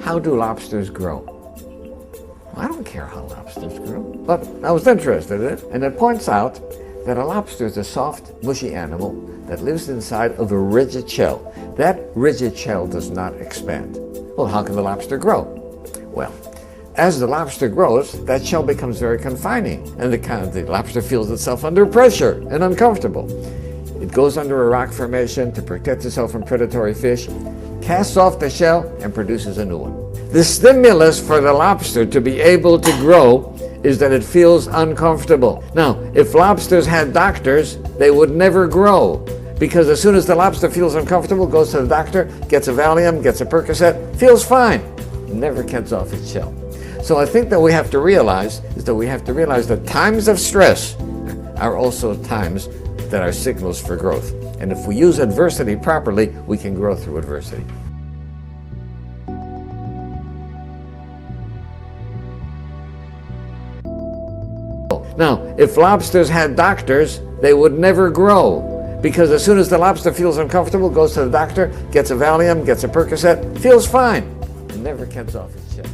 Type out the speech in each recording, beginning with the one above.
How do lobsters grow? Well, I don't care how lobsters grow, but I was interested in it, and it points out that a lobster is a soft, mushy animal that lives inside of a rigid shell. That rigid shell does not expand. Well, how can the lobster grow? Well, as the lobster grows, that shell becomes very confining, and the lobster feels itself under pressure and uncomfortable. It goes under a rock formation to protect itself from predatory fish, casts off the shell, and produces a new one. The stimulus for the lobster to be able to grow is that it feels uncomfortable. Now, if lobsters had doctors, they would never grow, because as soon as the lobster feels uncomfortable, goes to the doctor, gets a Valium, gets a Percocet, feels fine, never gets off its shell. So I think that we have to realize that times of stress are also times that are signals for growth. And if we use adversity properly, we can grow through adversity. Now, if lobsters had doctors, they would never grow, because as soon as the lobster feels uncomfortable, goes to the doctor, gets a Valium, gets a Percocet, feels fine, and never gets off its shell.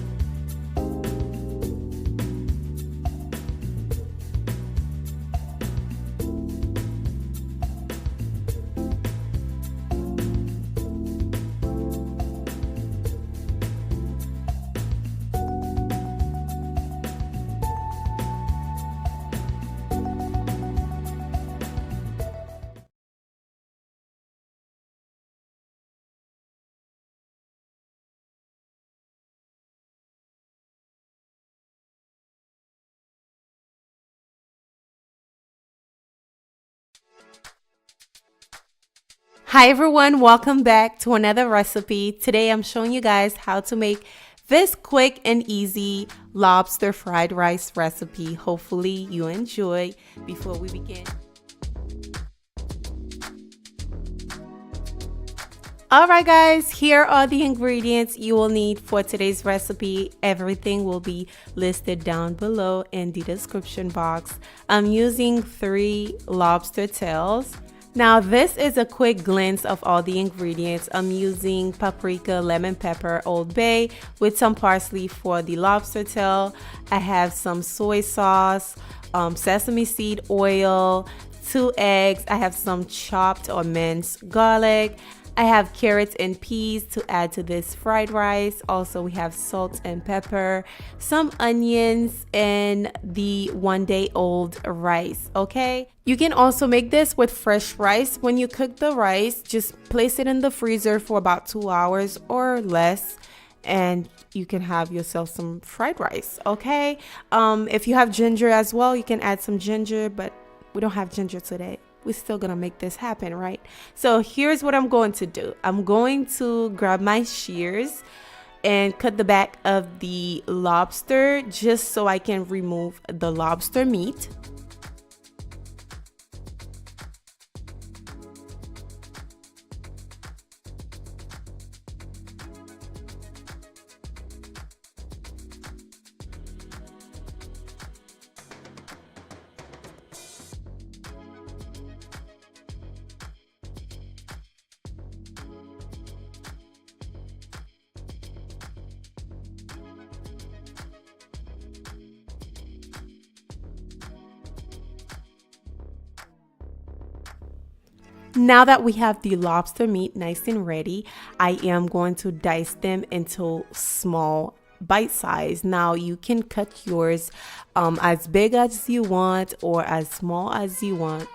Hi everyone, welcome back to another recipe. Today I'm showing you guys how to make this quick and easy lobster fried rice recipe. Hopefully you enjoy. Before we begin, alright guys, here are the ingredients you will need for today's recipe. Everything will be listed down below in the description box. I'm using 3 lobster tails. Now this is a quick glance of all the ingredients. I'm using paprika, lemon pepper, Old Bay with some parsley for the lobster tail. I have some soy sauce, sesame seed oil, 2 eggs. I have some chopped or minced garlic. I have carrots and peas to add to this fried rice. Also, we have salt and pepper, some onions, and the 1-day-old rice, okay? You can also make this with fresh rice. When you cook the rice, just place it in the freezer for about 2 hours or less, and you can have yourself some fried rice, okay? If you have ginger as well, you can add some ginger, but we don't have ginger today. We're still gonna make this happen, right? So here's what I'm going to do. I'm going to grab my shears and cut the back of the lobster just so I can remove the lobster meat. Now that we have the lobster meat nice and ready, I am going to dice them into small bite size. Now you can cut yours as big as you want or as small as you want.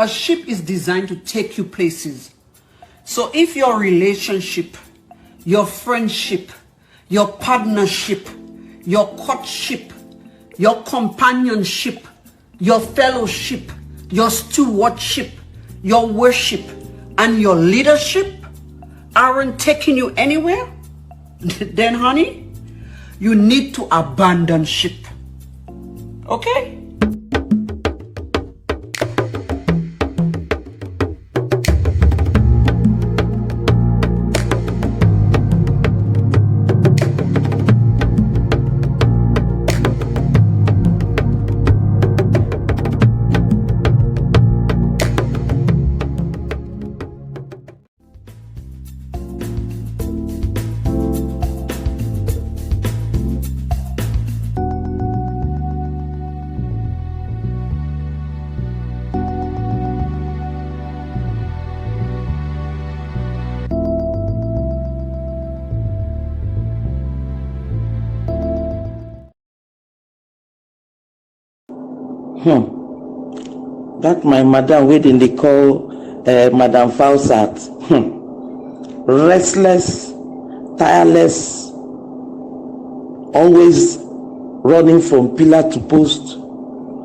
a ship is designed to take you places. So if your relationship, your friendship, your partnership, your courtship, your companionship, your fellowship, your stewardship, your worship, and your leadership aren't taking you anywhere, then honey, you need to abandon ship. Okay? That my madam waiting they call Madam FAUSAT. Restless, tireless, always running from pillar to post.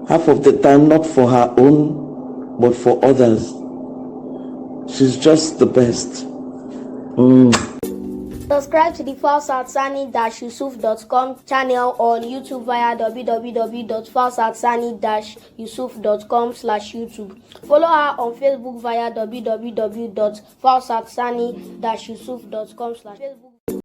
Half of the time not for her own, but for others. She's just the best. Subscribe to the FAUSat'S-SANNI-Yusuf.com channel on YouTube via www.FAUSat'S-SANNI-Yusuf.com/YouTube. Follow her on Facebook via www.FAUSat'S-SANNI-Yusuf.com/Facebook.